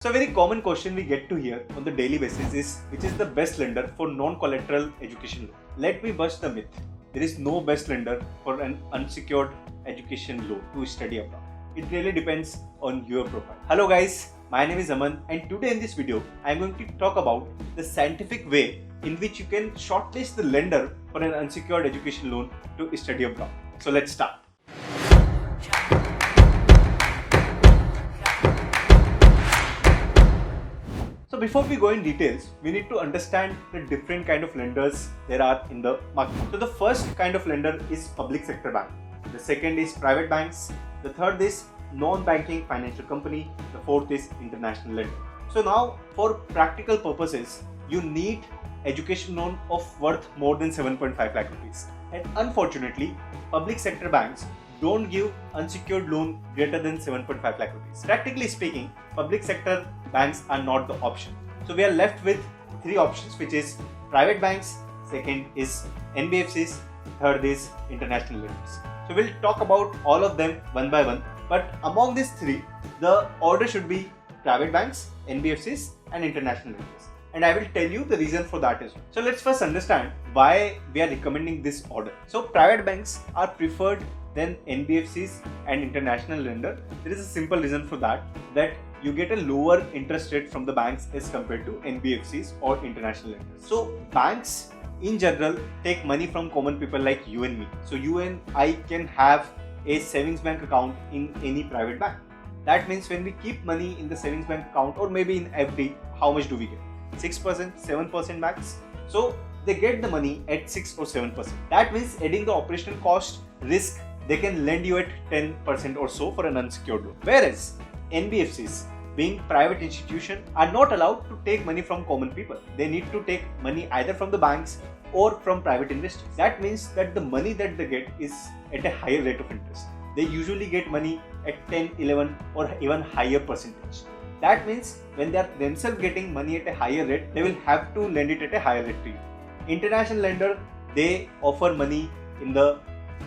So a very common question we get to hear on the daily basis is which is the best lender for non-collateral education loan? Let me bust the myth. There is no best lender for an unsecured education loan to study abroad. It really depends on your profile. Hello guys, my name is Aman and today in this video I am going to talk about the scientific way in which you can shortlist the lender for an unsecured education loan to study abroad. So let's start. So before we go in details, we need to understand the different kind of lenders there are in the market. So the first kind of lender is public sector bank. The second is private banks. The third is non-banking financial company. The fourth is international lender. So now for practical purposes, you need education loan of worth more than 7.5 lakh rupees. And unfortunately, public sector banks don't give unsecured loan greater than 7.5 lakh rupees. Practically speaking, public sector banks are not the option. So we are left with three options, which is private banks, second is NBFCs, third is international lenders. So we'll talk about all of them one by one, but among these three, the order should be private banks, NBFCs and international lenders. And I will tell you the reason for that as well. So let's first understand why we are recommending this order. So private banks are preferred than NBFCs and international lender. There is a simple reason for that you get a lower interest rate from the banks as compared to NBFCs or international lenders. So banks in general take money from common people like you and me. So you and I can have a savings bank account in any private bank. That means when we keep money in the savings bank account or maybe in FD, how much do we get? 6%, 7% max. So they get the money at 6 or 7%. That means adding the operational cost risk, they can lend you at 10% or so for an unsecured loan. Whereas NBFCs, being private institutions, are not allowed to take money from common people. They need to take money either from the banks or from private investors. That means that the money that they get is at a higher rate of interest. They usually get money at 10, 11 or even higher percentage. That means when they are themselves getting money at a higher rate, they will have to lend it at a higher rate to you. International lender, they offer money in the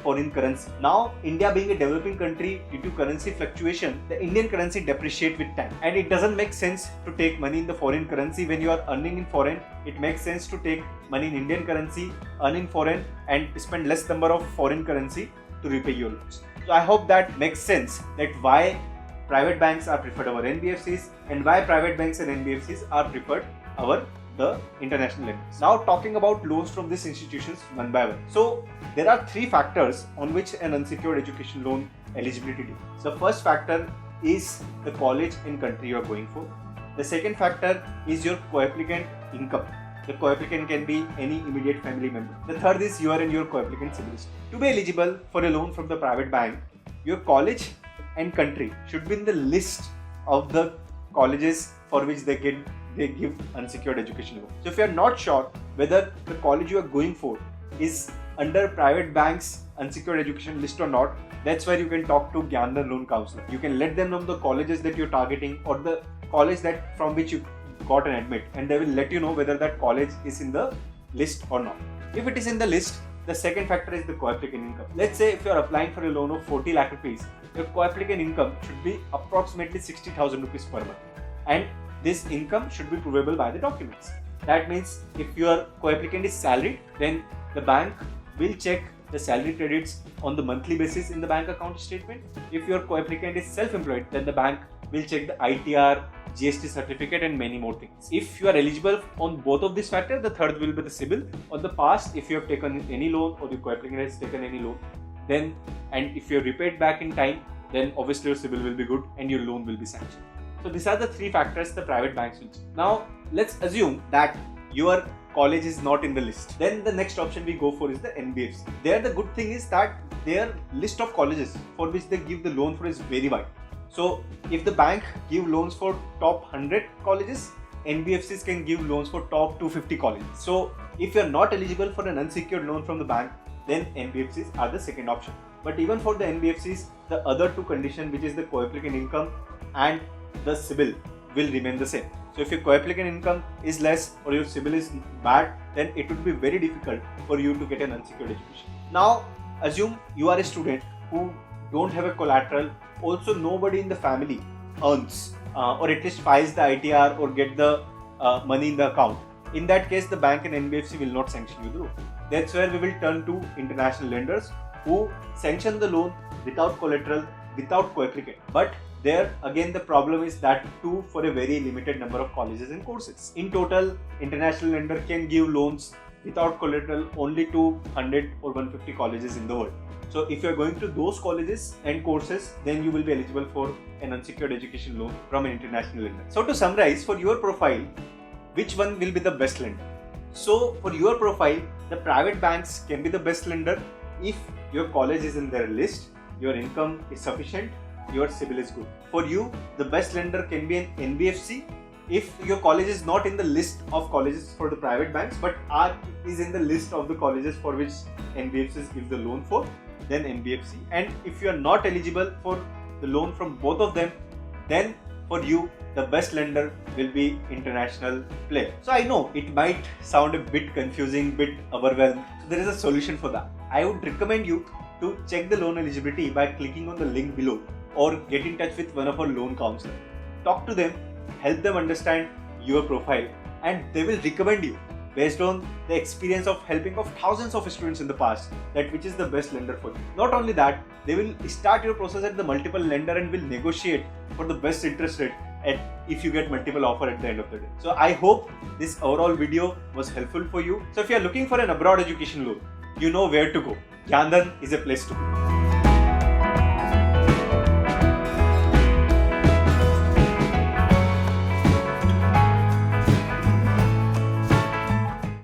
foreign currency. Now, India being a developing country, due to currency fluctuation, the Indian currency depreciate with time. And it doesn't make sense to take money in the foreign currency when you are earning in foreign. It makes sense to take money in Indian currency, earn in foreign and spend less number of foreign currency to repay your loans. So I hope that makes sense that why private banks are preferred over NBFCs and why private banks and NBFCs are preferred over the international lenders. Now talking about loans from these institutions one by one. So there are three factors on which an unsecured education loan eligibility depends. The first factor is the college and country you are going for. The second factor is your co-applicant income. The co-applicant can be any immediate family member. The third is your and your co-applicant siblings. To be eligible for a loan from the private bank, your college and country should be in the list of the colleges for which they give unsecured education loan. So if you are not sure whether the college you are going for is under private banks unsecured education list or not, that's where you can talk to Gyander Loan Counselor. You can let them know the colleges that you're targeting or the college that from which you got an admit, and they will let you know whether that college is in the list or not. If it is in the list, the second factor is the co-applicant income. Let's say if you are applying for a loan of 40 lakh rupees, your co-applicant income should be approximately 60,000 rupees per month. And this income should be provable by the documents. That means if your co-applicant is salaried, then the bank will check the salary credits on the monthly basis in the bank account statement. If your co-applicant is self-employed, then the bank will check the ITR, GST certificate and many more things. If you are eligible on both of these factors, the third will be the CIBIL. On the past, if you have taken any loan or your co-applicant has taken any loan, then and if you are repaid back in time, then obviously your CIBIL will be good and your loan will be sanctioned. So these are the three factors the private banks will check. Now let's assume that your college is not in the list. Then the next option we go for is the NBFC. There the good thing is that their list of colleges for which they give the loan for is very wide. So if the bank give loans for top 100 colleges, NBFCs can give loans for top 250 colleges. So if you are not eligible for an unsecured loan from the bank, then NBFCs are the second option. But even for the NBFCs, the other two conditions, which is the co-applicant income and the CIBIL, will remain the same. So if your co-applicant income is less or your CIBIL is bad, then it would be very difficult for you to get an unsecured education. Now assume you are a student who don't have a collateral, also nobody in the family earns. or at least files the ITR or get the money in the account, in that case the bank and NBFC will not sanction you the loan. That's where we will turn to international lenders who sanction the loan without collateral, without co-applicant. But there again the problem is that too for a very limited number of colleges and courses. In total, international lender can give loans without collateral only to 100 or 150 colleges in the world. So if you are going to those colleges and courses, then you will be eligible for an unsecured education loan from an international lender. So to summarize, for your profile, which one will be the best lender? So for your profile, the private banks can be the best lender if your college is in their list, your income is sufficient, your CIBIL is good. For you, the best lender can be an NBFC if your college is not in the list of colleges for the private banks but is in the list of the colleges for which NBFCs give the loan for, then NBFC. And if you are not eligible for the loan from both of them, then for you the best lender will be international player. So I know it might sound a bit confusing, bit overwhelmed. So there is a solution for that. I would recommend you to check the loan eligibility by clicking on the link below or get in touch with one of our loan counselors. Talk to them, help them understand your profile, and they will recommend you based on the experience of helping of thousands of students in the past that which is the best lender for you. Not only that, they will start your process at the multiple lender and will negotiate for the best interest rate if you get multiple offer at the end of the day. So I hope this overall video was helpful for you. So if you are looking for an abroad education loan, you know where to go. Gyandan is a place to go.